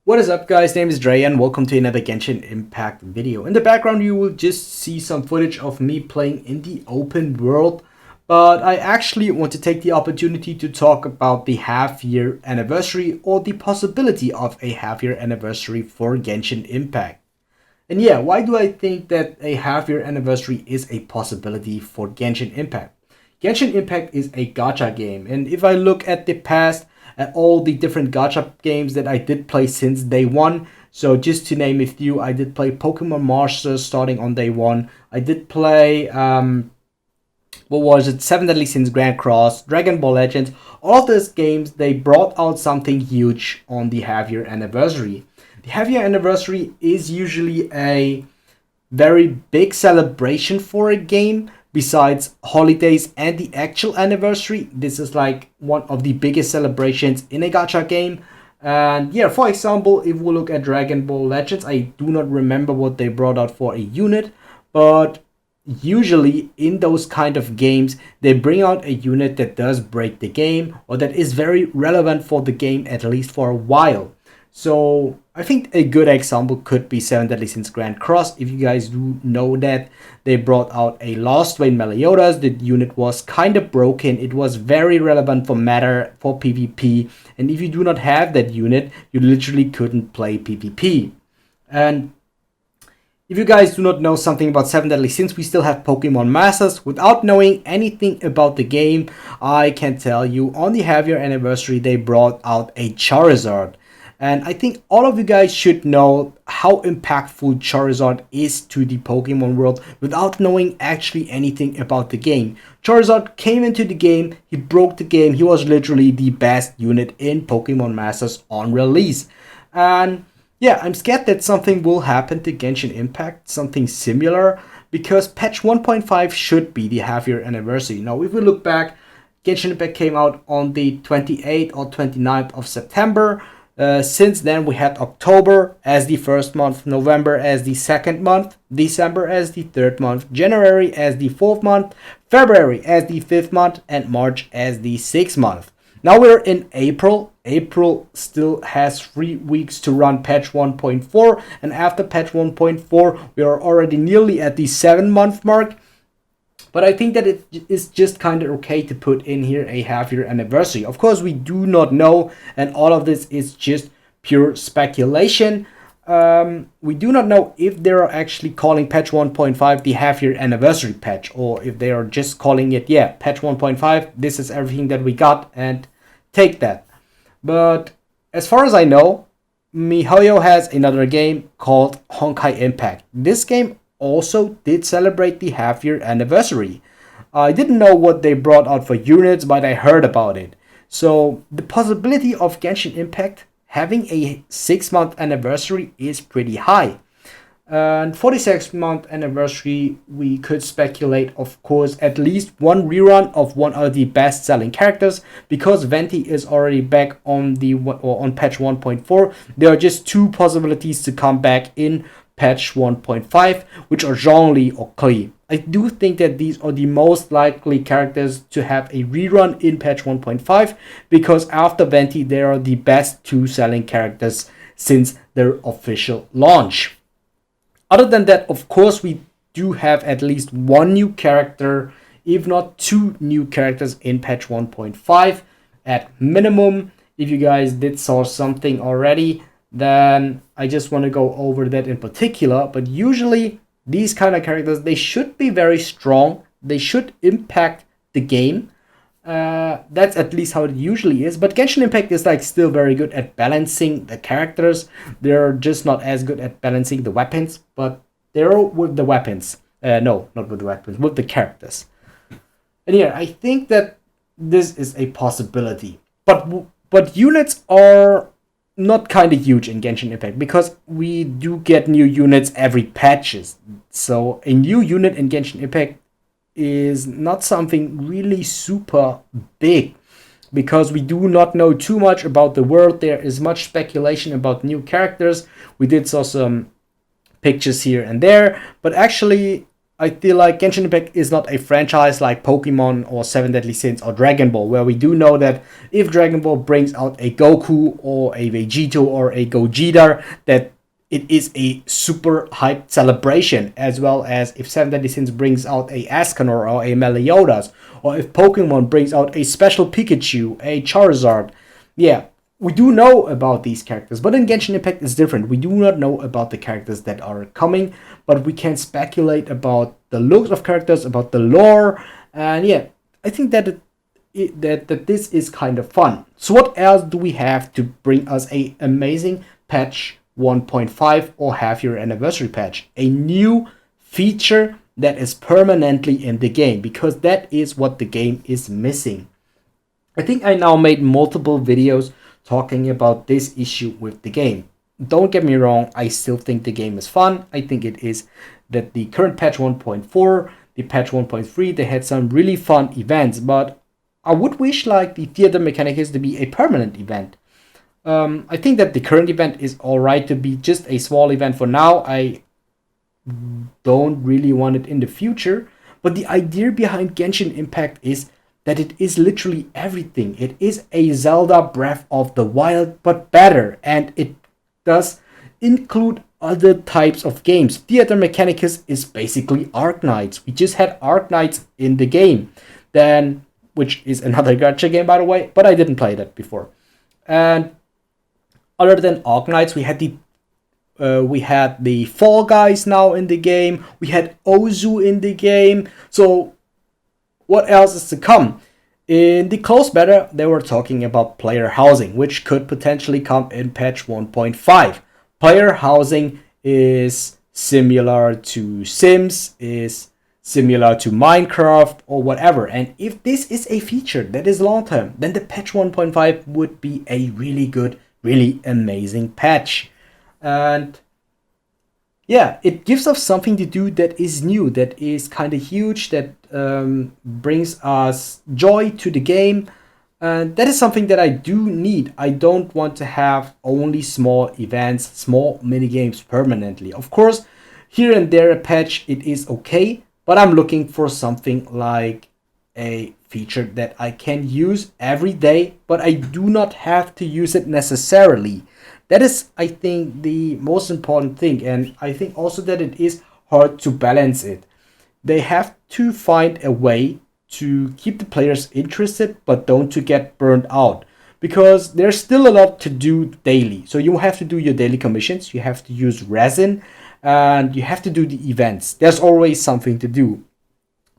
What is up, guys? Name is Dre and welcome to another Genshin Impact video. In the background you will just see some footage of me playing in the open world, but I actually want to take the opportunity to talk about the half-year anniversary or the possibility of a half-year anniversary for Genshin Impact. And yeah, why do I think that a half-year anniversary is a possibility for Genshin Impact? Genshin Impact is a gacha game, and if I look at the past, at all the different gacha games that I did play since day one. So just to name a few, I did play Pokemon Masters starting on day one. I did play what was it? Seven Deadly Sins Grand Cross, Dragon Ball Legends. All of those games, they brought out something huge on the half-year anniversary. The half-year anniversary is usually a very big celebration for a game. Besides holidays and the actual anniversary, this is like one of the biggest celebrations in a gacha game. And yeah, for example, if we look at Dragon Ball Legends, I do not remember what they brought out for a unit, but usually in those kind of games, they bring out a unit that does break the game or that is very relevant for the game, at least for a while. So I think a good example could be Seven Deadly Sins Grand Cross. If you guys do know that, they brought out a Lost Vein Meliodas. The unit was kind of broken. It was very relevant for meta, for PvP. And if you do not have that unit, you literally couldn't play PvP. And if you guys do not know something about Seven Deadly Sins, we still have Pokemon Masters. Without knowing anything about the game, I can tell you on the half-year anniversary, they brought out a Charizard. And I think all of you guys should know how impactful Charizard is to the Pokemon world without knowing actually anything about the game. Charizard came into the game, he broke the game, he was literally the best unit in Pokemon Masters on release. And yeah, I'm scared that something will happen to Genshin Impact, something similar, because patch 1.5 should be the half-year anniversary. Now, if we look back, Genshin Impact came out on the 28th or 29th of September. Since then, we had October as the first month, November as the second month, December as the third month, January as the fourth month, February as the fifth month, and March as the sixth month. Now we're in April. April still has 3 weeks to run patch 1.4, and after patch 1.4, we are already nearly at the 7-month mark. But I think that it is just kind of okay to put in here a half-year anniversary. Of course, we do not know, and all of this is just pure speculation. We do not know if they are actually calling patch 1.5 the half-year anniversary patch, or if they are just calling it, yeah, patch 1.5, this is everything that we got, and take that. But as far as I know, MiHoYo has another game called Honkai Impact. This game also did celebrate the half-year anniversary. I didn't know what they brought out for units, but I heard about it. So the possibility of Genshin Impact having a 6-month anniversary is pretty high. And for the 6-month anniversary, we could speculate, of course, at least one rerun of one of the best-selling characters. Because Venti is already back on patch 1.4, there are just two possibilities to come back in patch 1.5, which are Zhongli or Klee. I do think that these are the most likely characters to have a rerun in patch 1.5, because after Venti, they are the best two selling characters since their official launch. Other than that, of course, we do have at least one new character, if not two new characters in patch 1.5 at minimum. If you guys did saw something already, then I just want to go over that in particular. But usually these kind of characters, they should be very strong. They should impact the game. That's at least how it usually is. But Genshin Impact is like still very good at balancing the characters. They're just not as good at balancing the weapons, but they're with the weapons. No, not with the weapons, with the characters. And yeah, I think that this is a possibility. But units are not kind of huge in Genshin Impact, because we do get new units every patches. So a new unit in Genshin Impact is not something really super big, because we do not know too much about the world. There is much speculation about new characters. We did saw some pictures here and there, but actually I feel like Genshin Impact is not a franchise like Pokemon or Seven Deadly Sins or Dragon Ball, where we do know that if Dragon Ball brings out a Goku or a Vegito or a Gogeta, that it is a super hyped celebration, as well as if Seven Deadly Sins brings out a Escanor or a Meliodas, or if Pokemon brings out a special Pikachu, a Charizard. Yeah, we do know about these characters, but in Genshin Impact it's different. We do not know about the characters that are coming, but we can speculate about the looks of characters, about the lore, and yeah, I think that that this is kind of fun. So what else do we have to bring us a amazing patch 1.5 or half-year anniversary patch? A new feature that is permanently in the game, because that is what the game is missing. I think I now made multiple videos talking about this issue with the game. Don't get me wrong, I still think the game is fun. I think it is that the current patch 1.4, the patch 1.3, they had some really fun events, but I would wish like the theater mechanics to be a permanent event. I think that the current event is alright to be just a small event for now. I don't really want it in the future, but the idea behind Genshin Impact is that it is literally everything. It is a Zelda Breath of the Wild, but better, and it does include other types of games. Theater Mechanicus is basically Arknights. We just had Arknights in the game, then which is another gacha game, by the way, but I didn't play that before. And other than Arknights, we had the Fall Guys now in the game. We had Ozu in the game. So what else is to come? In the closed beta, they were talking about player housing, which could potentially come in patch 1.5. Player housing is similar to Sims, is similar to Minecraft or whatever. And if this is a feature that is long term, then the patch 1.5 would be a really good, really amazing patch. And yeah, it gives us something to do that is new, that is kind of huge, that brings us joy to the game. And that is something that I do need. I don't want to have only small events, small mini games permanently. Of course, here and there a patch, it is okay, but I'm looking for something like a feature that I can use every day, but I do not have to use it necessarily. That is, I think, the most important thing, and I think also that it is hard to balance it. They have to find a way to keep the players interested, but don't to get burned out, because there's still a lot to do daily. So you have to do your daily commissions, you have to use resin, and you have to do the events. There's always something to do.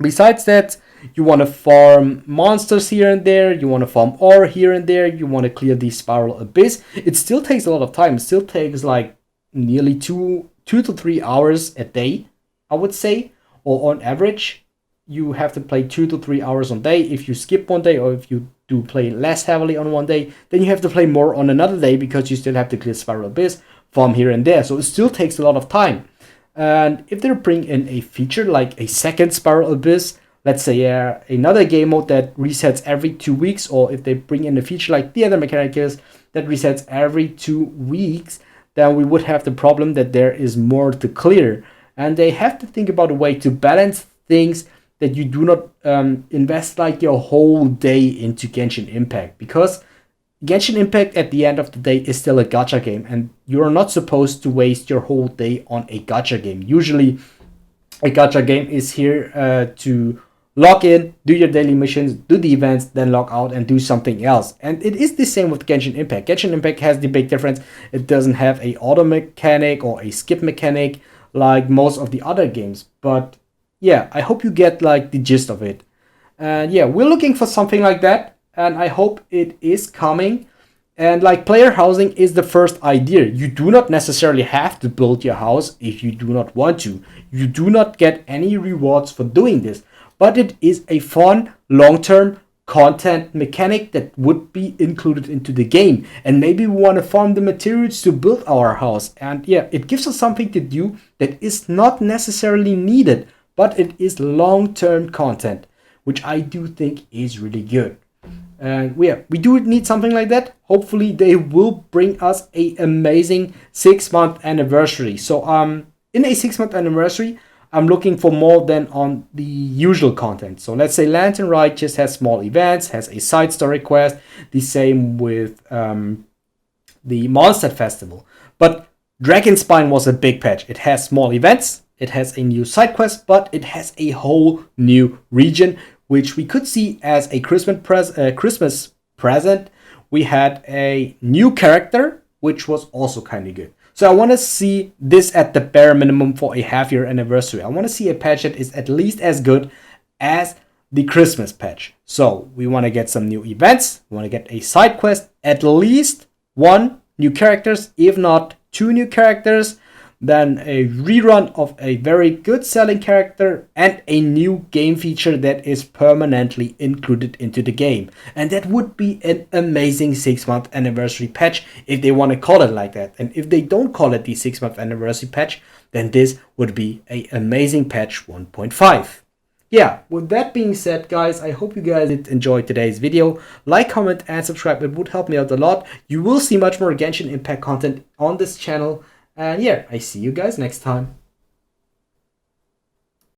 Besides that, you want to farm monsters here and there, you want to farm ore here and there, you want to clear the spiral abyss. It still takes a lot of time. It still takes like nearly 2 to 3 hours a day, I would say, or on average. You have to play 2 to 3 hours on day. If you skip one day, or if you do play less heavily on one day, then you have to play more on another day, because you still have to clear spiral abyss, farm here and there. So it still takes a lot of time. And if they bring in a feature like a second spiral abyss, let's say another game mode that resets every 2 weeks, or if they bring in a feature like the other mechanics that resets every 2 weeks, then we would have the problem that there is more to clear. And they have to think about a way to balance things, that you do not invest like your whole day into Genshin Impact, because Genshin Impact at the end of the day is still a gacha game, and you're not supposed to waste your whole day on a gacha game. Usually a gacha game is here to log in, do your daily missions, do the events, then log out and do something else. And it is the same with Genshin Impact. Genshin Impact has the big difference. It doesn't have a auto mechanic or a skip mechanic like most of the other games, but yeah, I hope you get like the gist of it. And yeah, we're looking for something like that, and I hope it is coming. And like, player housing is the first idea. You do not necessarily have to build your house if you do not want to. You do not get any rewards for doing this, but it is a fun long-term content mechanic that would be included into the game. And maybe we want to farm the materials to build our house, and yeah, it gives us something to do that is not necessarily needed, but it is long-term content, which I do think is really good. And we do need something like that. Hopefully they will bring us a amazing 6-month anniversary. So in a 6-month anniversary, I'm looking for more than on the usual content. So let's say Lantern Ride just has small events, has a side story quest. The same with the Mondstadt Festival. But Dragonspine was a big patch. It has small events, it has a new side quest, but it has a whole new region, which we could see as a Christmas present. We had a new character, which was also kind of good. So I want to see this at the bare minimum for a half-year anniversary. I want to see a patch that is at least as good as the Christmas patch. So we want to get some new events. We want to get a side quest, at least one new characters, if not two new characters, then a rerun of a very good selling character and a new game feature that is permanently included into the game. And that would be an amazing 6-month anniversary patch if they want to call it like that. And if they don't call it the 6-month anniversary patch, then this would be an amazing patch 1.5. Yeah, with that being said, guys, I hope you guys did enjoy today's video. Like, comment, and subscribe. It would help me out a lot. You will see much more Genshin Impact content on this channel. And yeah, I see you guys next time.